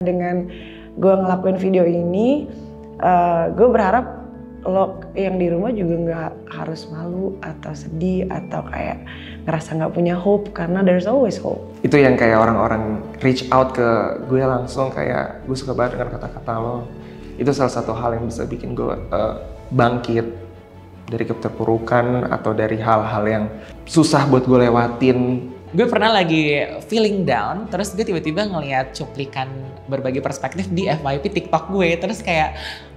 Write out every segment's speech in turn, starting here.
Dengan gue ngelakuin video ini, gue berharap lo yang di rumah juga nggak harus malu atau sedih atau kayak ngerasa nggak punya hope, karena there's always hope. Itu yang kayak orang-orang reach out ke gue langsung, kayak gue suka banget dengan kata-kata lo. Itu salah satu hal yang bisa bikin gue bangkit dari keterpurukan atau dari hal-hal yang susah buat gue lewatin. Gue pernah lagi feeling down, terus gue tiba-tiba ngeliat cuplikan berbagi perspektif di FYP TikTok gue, terus kayak,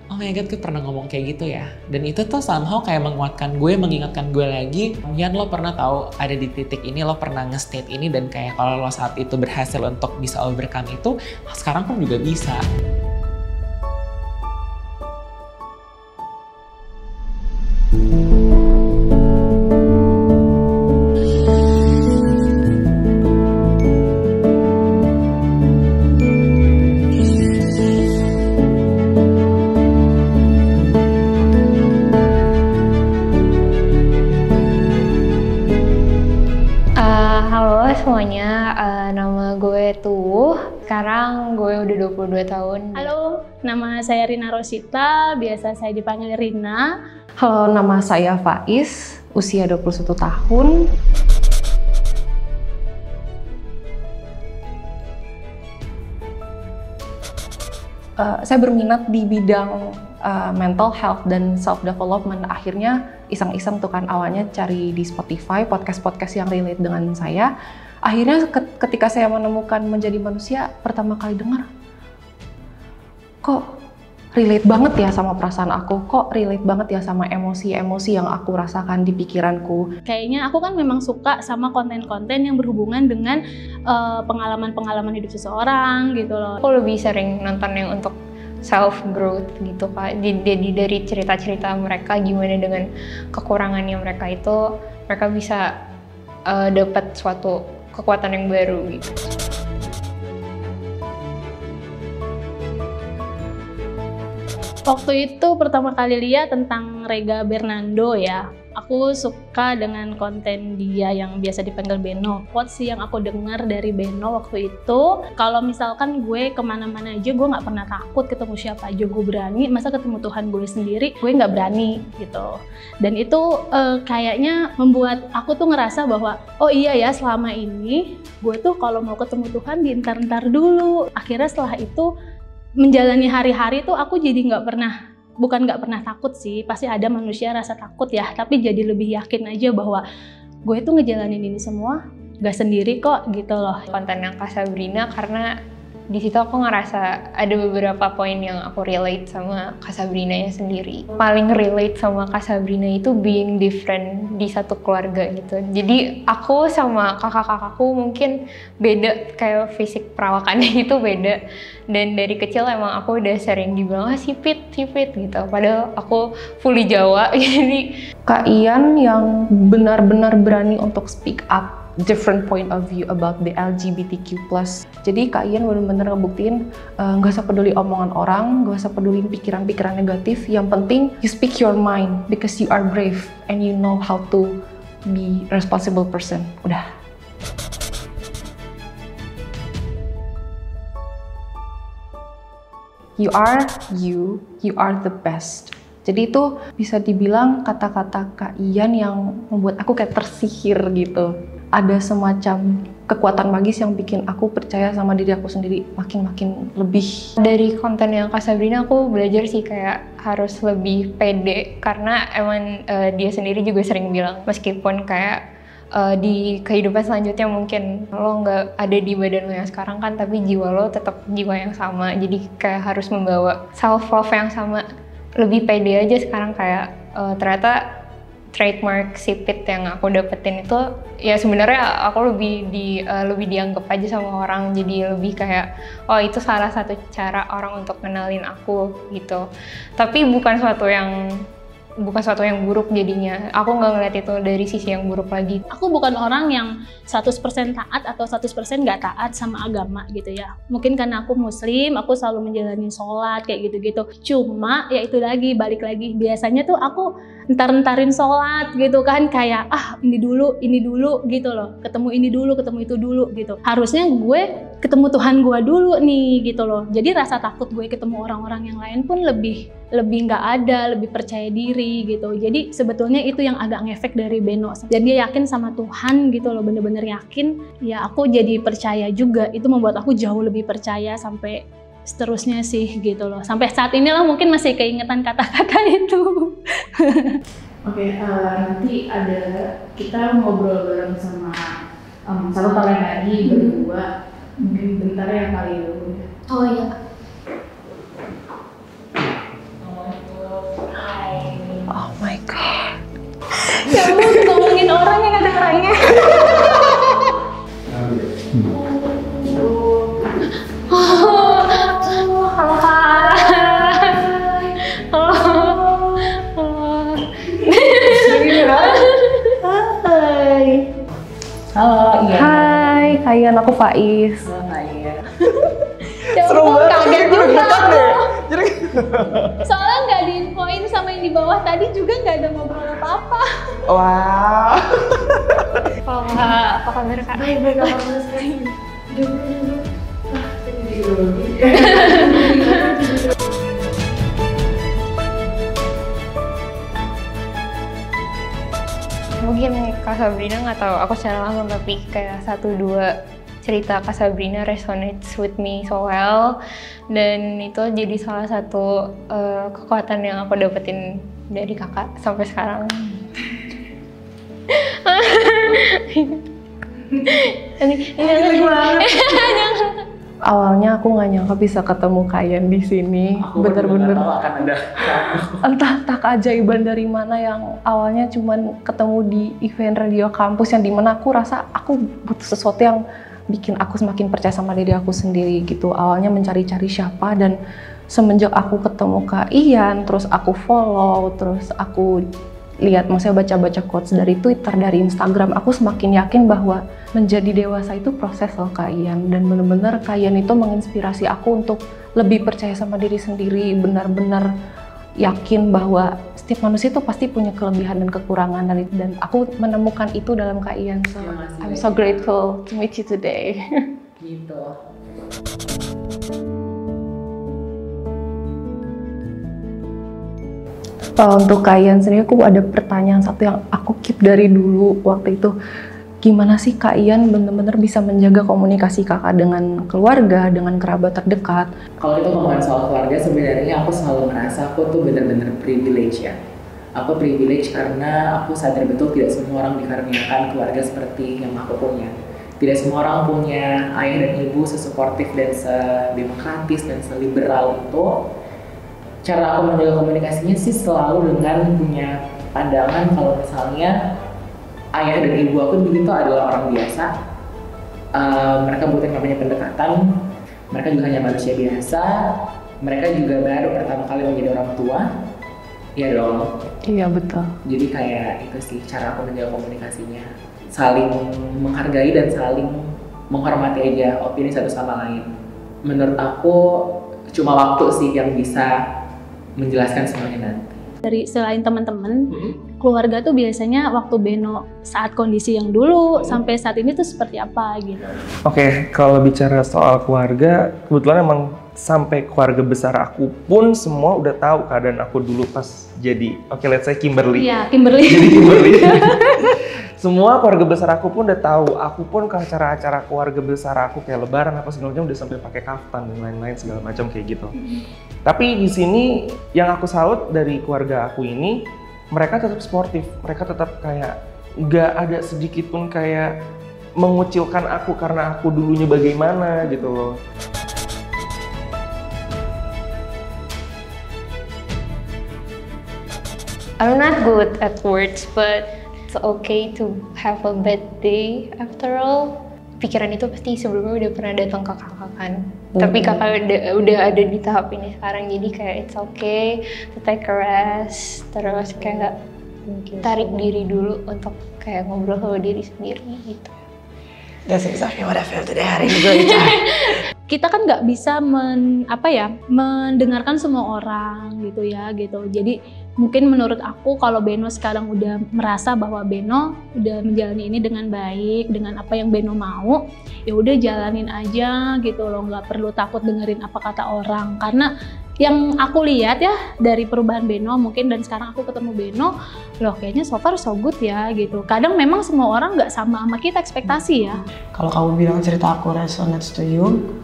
oh my god, gue pernah ngomong kayak gitu ya. Dan itu tuh somehow kayak menguatkan gue, mengingatkan gue lagi, Yan, lo pernah tahu ada di titik ini, lo pernah nge-state ini, dan kayak kalau lo saat itu berhasil untuk bisa overcome itu, sekarang pun juga bisa. Halo semuanya, nama gue Tuh. Sekarang gue udah 22 tahun. Halo, nama saya Rina Rosita, biasa saya dipanggil Rina. Halo, nama saya Faiz, usia 21 tahun. Saya berminat di bidang mental health dan self development. Akhirnya iseng-iseng tuh kan, awalnya cari di Spotify podcast-podcast yang relate dengan saya. Akhirnya ketika saya menemukan Menjadi Manusia, pertama kali dengar, kok relate banget ya sama perasaan aku, kok relate banget ya sama emosi-emosi yang aku rasakan di pikiranku. Kayaknya aku kan memang suka sama konten-konten yang berhubungan dengan pengalaman-pengalaman hidup seseorang gitu loh. Aku lebih sering nonton yang untuk self growth gitu Kak. Jadi dari cerita-cerita mereka, gimana dengan kekurangannya mereka itu, mereka bisa dapat suatu kekuatan yang baru gitu. Waktu itu pertama kali lihat tentang Rega Bernando ya. Aku suka dengan konten dia yang biasa dipanggil Beno. Quotes yang aku dengar dari Beno waktu itu, kalau misalkan gue kemana-mana aja, gue nggak pernah takut ketemu siapa aja, gue berani. Masa ketemu Tuhan gue sendiri, gue nggak berani gitu. Dan itu kayaknya membuat aku tuh ngerasa bahwa, oh iya ya, selama ini gue tuh kalau mau ketemu Tuhan dientar-entar dulu. Akhirnya setelah itu menjalani hari-hari tuh aku jadi bukan nggak pernah takut sih, pasti ada manusia rasa takut ya, tapi jadi lebih yakin aja bahwa gue tuh ngejalanin ini semua gak sendiri kok gitu loh. Konten yang Kak Sabrina, karena di situ aku ngerasa ada beberapa poin yang aku relate sama Kak Sabrinanya sendiri. Paling relate sama Kak Sabrina itu being different di satu keluarga gitu. Jadi aku sama kakak-kakakku mungkin beda, kayak fisik perawakannya itu beda. Dan dari kecil emang aku udah sering dibilang sipit gitu. Padahal aku fully Jawa. Jadi Kak Ian yang benar-benar berani untuk speak up different point of view about the LGBTQ+. Jadi Kak Ian benar-benar ngebuktiin nggak usah peduli omongan orang, nggak usah peduli pikiran-pikiran negatif. Yang penting you speak your mind because you are brave and you know how to be responsible person. Udah. You are the best. Jadi itu bisa dibilang kata-kata Kak Ian yang membuat aku kayak tersihir gitu. Ada semacam kekuatan magis yang bikin aku percaya sama diri aku sendiri makin lebih. Dari konten yang Kak Sabrina aku belajar sih kayak harus lebih pede, karena emang dia sendiri juga sering bilang meskipun kayak di kehidupan selanjutnya mungkin lo nggak ada di badan lo yang sekarang kan, tapi jiwa lo tetap jiwa yang sama, jadi kayak harus membawa self love yang sama. Lebih pede aja sekarang, kayak ternyata trademark sipit yang aku dapetin itu ya sebenarnya aku lebih dianggap aja sama orang, jadi lebih kayak oh itu salah satu cara orang untuk kenalin aku gitu. Tapi bukan suatu yang buruk jadinya. Aku nggak ngeliat itu dari sisi yang buruk lagi. Aku bukan orang yang 100% taat atau 100% nggak taat sama agama gitu ya. Mungkin karena aku muslim, aku selalu menjalani sholat kayak gitu-gitu. Cuma ya itu lagi, balik lagi. Biasanya tuh aku entar-entarin sholat gitu kan, kayak ini dulu gitu loh. Ketemu ini dulu, ketemu itu dulu gitu. Harusnya gue ketemu Tuhan gue dulu nih gitu loh. Jadi rasa takut gue ketemu orang-orang yang lain pun lebih nggak ada, lebih percaya diri gitu. Jadi sebetulnya itu yang agak ngefek dari Beno. Dan dia yakin sama Tuhan gitu loh, bener-bener yakin. Ya aku jadi percaya juga. Itu membuat aku jauh lebih percaya sampai seterusnya sih gitu loh. Sampai saat inilah mungkin masih keingetan kata-kata itu. Oke, nanti ada kita ngobrol bareng sama satu kalian lagi berdua. Mungkin bentar ya kali dulu. Oh iya. Oh my god. Ya ampun, ngomongin orang yang ada orangnya. Halo Halo, iya. Hai, Kayan, aku Faiz. Ya Seru ampun, banget, kaget jadi juga dekat aku. deh. Jadi Soalnya nggak diinfoin sama yang di bawah tadi juga nggak ada ngobrol apa-apa. wah. apa kabar Kak? Baik, alhamdulillah sekali. Mungkin Kak Sabrina nggak tahu aku secara langsung, tapi kayak 1-2 cerita Kak Sabrina resonates with me so well, dan itu jadi salah satu kekuatan yang aku dapetin dari kakak sampai sekarang. Awalnya aku nggak nyangka bisa ketemu Kayan di sini. Bener-bener akan ada. entah keajaiban dari mana yang awalnya cuman ketemu di event radio kampus yang dimana aku rasa aku butuh sesuatu yang bikin aku semakin percaya sama diri aku sendiri gitu. Awalnya mencari-cari siapa, dan semenjak aku ketemu Kak Ian, terus aku follow, terus aku lihat, maksudnya baca-baca quotes dari Twitter, dari Instagram, aku semakin yakin bahwa menjadi dewasa itu proses loh Kak Ian. Dan bener-bener Kak Ian itu menginspirasi aku untuk lebih percaya sama diri sendiri, benar-benar yakin bahwa setiap manusia itu pasti punya kelebihan dan kekurangan, dan aku menemukan itu dalam Kak Ian. So I'm so grateful to meet you today. Gitu. Untuk Kak Ian sendiri, aku ada pertanyaan satu yang aku keep dari dulu waktu itu. Gimana sih Kak Ian benar-benar bisa menjaga komunikasi kakak dengan keluarga, dengan kerabat terdekat? Kalau itu ngomongin soal keluarga, sebenarnya aku selalu merasa aku tuh benar-benar privilege ya. Aku privilege karena aku sadar betul tidak semua orang dikaruniakan keluarga seperti yang aku punya. Tidak semua orang punya ayah dan ibu sesuportif dan sedemokratis dan seliberal itu. Cara aku menjaga komunikasinya sih selalu dengan punya pandangan kalau misalnya ayah dan ibu aku begitu adalah orang biasa. Mereka butuh namanya pendekatan. Mereka juga hanya manusia biasa. Mereka juga baru pertama kali menjadi orang tua. Iya dong. Iya betul. Jadi kayak itu sih cara aku menjaga komunikasinya. Saling menghargai dan saling menghormati aja opini satu sama lain. Menurut aku cuma waktu sih yang bisa menjelaskan semuanya nanti. Dari selain teman-teman, keluarga tuh biasanya waktu Beno saat kondisi yang dulu sampai saat ini tuh seperti apa gitu. Oke, kalau bicara soal keluarga, kebetulan emang sampai keluarga besar aku pun semua udah tahu keadaan aku dulu pas jadi, let's say Kimberly. Iya, Kimberly. Jadi Kimberly. Semua keluarga besar aku pun udah tahu. Aku pun ke acara-acara keluarga besar aku kayak lebaran apa segala macam udah sampai pakai kaftan dan lain-lain segala macam kayak gitu. Tapi di sini yang aku salut dari keluarga aku ini, mereka tetap sportif. Mereka tetap kayak nggak ada sedikit pun kayak mengucilkan aku karena aku dulunya bagaimana gitu loh. I'm not good at words, but it's okay to have a bad day after all. Pikiran itu pasti sebelumnya udah pernah datang ke kakak kan. Tapi kakak udah ada di tahap ini sekarang, jadi kayak it's okay to take a rest. Terus kayak tarik diri dulu untuk kayak ngobrol sama diri sendiri gitu. That's exactly what I feel today. Hari ini gue Kita kan nggak bisa mendengarkan semua orang gitu ya gitu. Jadi mungkin menurut aku kalau Beno sekarang udah merasa bahwa Beno udah menjalani ini dengan baik, dengan apa yang Beno mau, ya udah jalanin aja gitu loh, nggak perlu takut dengerin apa kata orang. Karena yang aku lihat ya dari perubahan Beno mungkin, dan sekarang aku ketemu Beno, loh kayaknya so far so good ya gitu. Kadang memang semua orang nggak sama kita ekspektasi ya. Kalau kamu bilang cerita aku resonate to you,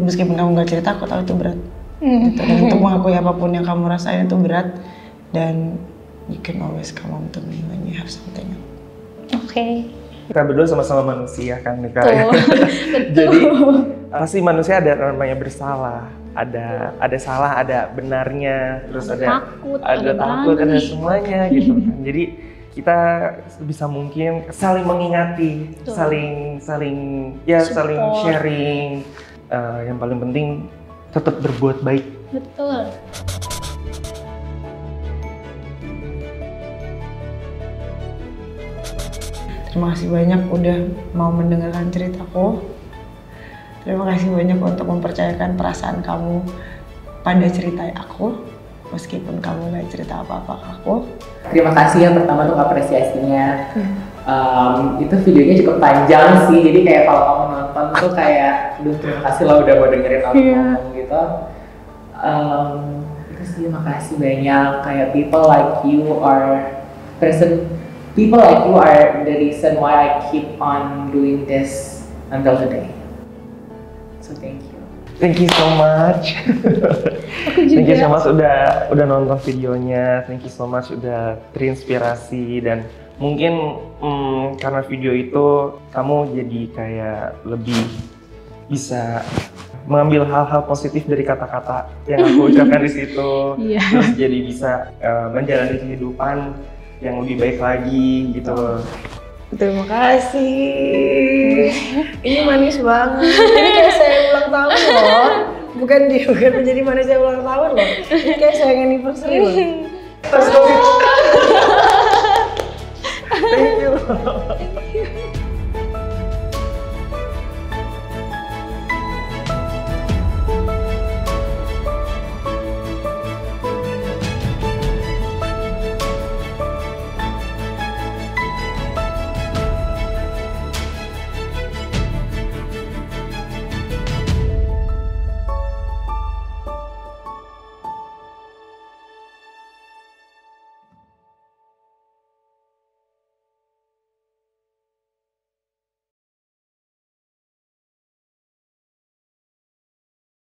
meskipun kamu nggak cerita, aku tahu itu berat. Gitu. Dan untuk mengakui apapun yang kamu rasain itu berat, dan you can always come home to me when you have something. Oke. Kita berdua sama-sama manusia kan nih Kak. Betul. Jadi pasti manusia ada namanya bersalah, ada salah, ada benarnya, terus ada takut, ada semuanya gitu kan. Jadi kita bisa mungkin saling mengingati, saling sharing. Yang paling penting tetap berbuat baik. Betul. Terima kasih banyak udah mau mendengarkan ceritaku. Terima kasih banyak untuk mempercayakan perasaan kamu pada cerita aku, meskipun kamu gak cerita apa-apa ke aku. Terima kasih ya pertama untuk apresiasinya. Itu videonya cukup panjang sih, jadi kayak kalau kamu nonton tuh kayak, duh terima kasih lah udah mau dengerin aku ngomong gitu. Itu sih, makasih banyak. Kayak people like you are the reason why I keep on doing this until today. So thank you. Thank you so much. Aku juga. Thank you so much udah nonton videonya. Thank you so much udah terinspirasi, dan mungkin karena video itu kamu jadi kayak lebih bisa mengambil hal-hal positif dari kata-kata yang aku ucapkan di situ. Terus jadi bisa menjalani kehidupan yang lebih baik lagi gitu. Terima kasih. Ini manis banget. Ini kayak saya ulang tahun loh. Bukan menjadi manusia ulang tahun loh. Ini kayak saya anniversary loh. Thank you.